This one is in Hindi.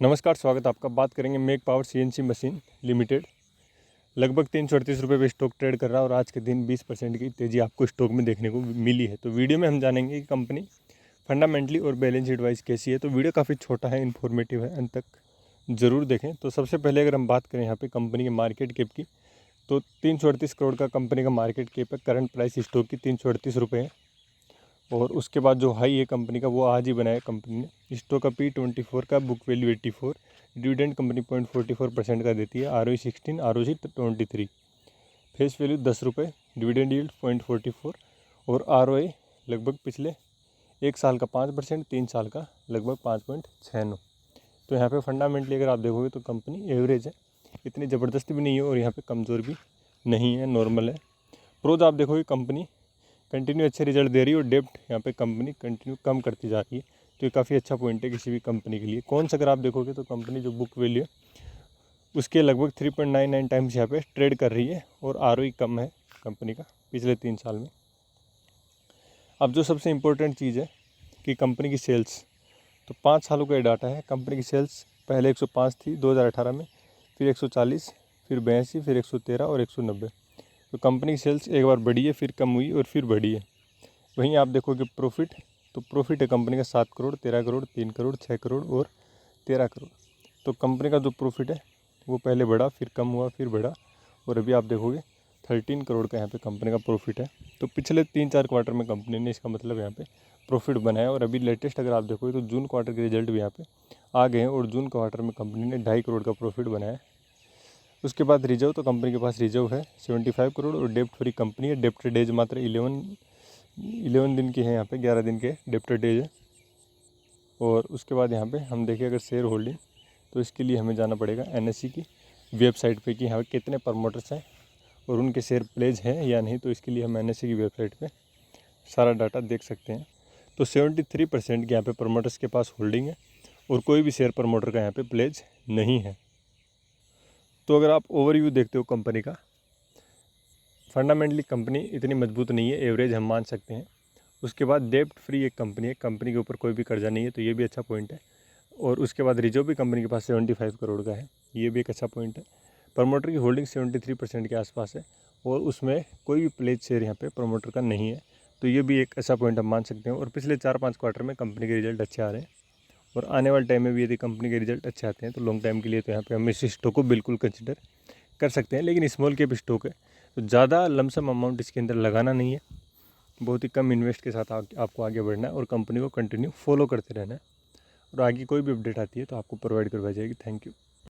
नमस्कार, स्वागत है आपका। बात करेंगे make power CNC machine limited. लगभग 338 रुपये पे स्टॉक ट्रेड कर रहा है और आज के दिन 20% की तेज़ी आपको स्टॉक में देखने को मिली है। तो वीडियो में हम जानेंगे कि कंपनी फंडामेंटली और बैलेंस शीट वाइज कैसी है। तो वीडियो काफ़ी छोटा है, इन्फॉर्मेटिव है, अंत तक ज़रूर देखें। तो सबसे पहले अगर हम बात करें यहाँ पर कंपनी के मार्केट कैप की, तो 338 करोड़ का कंपनी का मार्केट कैप है। करंट प्राइस स्टॉक की 338 रुपये है। और उसके बाद जो हाई है कंपनी का वो आज ही बनाया कंपनी ने। स्टॉक का P24 का, बुक वैल्यू 84, डिविडेंड कंपनी 0.44% का देती है। ROE 16, ROC 23, फेस वैल्यू 10 रुपये, डिविडेंड यील्ड 0.44 और ROA लगभग पिछले 1 साल का 5%, 3 साल का लगभग 5.69। तो यहाँ पे फंडामेंटली अगर आप देखोगे तो कंपनी एवरेज है, इतनी ज़बरदस्त भी नहीं है और यहाँ पे कमज़ोर भी नहीं है, नॉर्मल है। प्रोज आप देखोगे कंपनी कंटिन्यू अच्छे रिजल्ट दे रही है और डेप्ट यहाँ पे कंपनी कंटिन्यू कम करती जा रही है। तो ये काफ़ी अच्छा पॉइंट है किसी भी कंपनी के लिए। कौन सा अगर आप देखोगे तो कंपनी जो बुक वैल्यू है उसके लगभग 3.99 टाइम्स यहाँ पे ट्रेड कर रही है और ROE कम है कंपनी का पिछले 3 साल में। अब जो सबसे इम्पोर्टेंट चीज़ है कि कंपनी की सेल्स, तो 5 सालों का डाटा है। कंपनी की सेल्स पहले 105 थी 2018 में, फिर 140, फिर 82, फिर 113 और 190। तो कंपनी की सेल्स एक बार बढ़ी है, फिर कम हुई और फिर बढ़ी है। वहीं आप देखोगे प्रॉफिट, तो प्रॉफिट है कंपनी का 7 करोड़, 13 करोड़, 3 करोड़, 6 करोड़ और 13 करोड़। तो कंपनी का जो प्रॉफिट है वो पहले बढ़ा, फिर कम हुआ, फिर बढ़ा और अभी आप देखोगे 13 करोड़ का यहाँ पे कंपनी का प्रॉफिट है। तो पिछले 3-4 क्वार्टर में कंपनी ने, इसका मतलब यहाँ पे प्रॉफिट बनाया। और अभी लेटेस्ट अगर आप देखोगे तो जून क्वार्टर के रिजल्ट भी यहाँ पे आ गए हैं और जून क्वार्टर में कंपनी ने 2.5 करोड़ का प्रॉफिट बनाया। उसके बाद रिजर्व, तो कंपनी के पास रिजर्व है 75 करोड़ और डेप्ट फ्री कंपनी है। डेप्ट डेज मात्र 11 दिन की है, यहाँ पे 11 दिन के डेप्ट डेज है। और उसके बाद यहाँ पे हम देखें अगर शेयर होल्डिंग, तो इसके लिए हमें जाना पड़ेगा NSE की वेबसाइट पे कि यहाँ पे कितने प्रमोटर्स हैं और उनके शेयर प्लेज हैं या नहीं। तो इसके लिए हम NSE की वेबसाइट पे सारा डाटा देख सकते हैं। तो 73% के यहाँ पे प्रमोटर्स के पास होल्डिंग है और कोई भी शेयर प्रमोटर का यहाँ पे प्लेज नहीं है। तो अगर आप ओवरव्यू देखते हो कंपनी का, फंडामेंटली कंपनी इतनी मजबूत नहीं है, एवरेज हम मान सकते हैं। उसके बाद डेप्ट फ्री एक कंपनी है, कंपनी के ऊपर कोई भी कर्जा नहीं है, तो ये भी अच्छा पॉइंट है। और उसके बाद रिजर्व भी कंपनी के पास 75 करोड़ का है, ये भी एक अच्छा पॉइंट है। प्रमोटर की होल्डिंग 73% के आसपास है और उसमें कोई भी प्लेज शेयर यहाँ पे प्रमोटर का नहीं है, तो ये भी एक अच्छा पॉइंट हम मान सकते हैं। और पिछले 4-5 क्वार्टर में कंपनी के रिजल्ट अच्छे आ रहे हैं और आने वाले टाइम में भी यदि कंपनी के रिजल्ट अच्छे आते हैं तो लॉन्ग टाइम के लिए तो यहाँ पे हम इस स्टॉक को बिल्कुल कंसिडर कर सकते हैं। लेकिन स्मॉल कैप स्टॉक है तो ज़्यादा लमसम अमाउंट इसके अंदर लगाना नहीं है, बहुत ही कम इन्वेस्ट के साथ आपको आगे बढ़ना है और कंपनी को कंटिन्यू फॉलो करते रहना है। और आगे कोई भी अपडेट आती है तो आपको प्रोवाइड करवाई जाएगी। Thank you.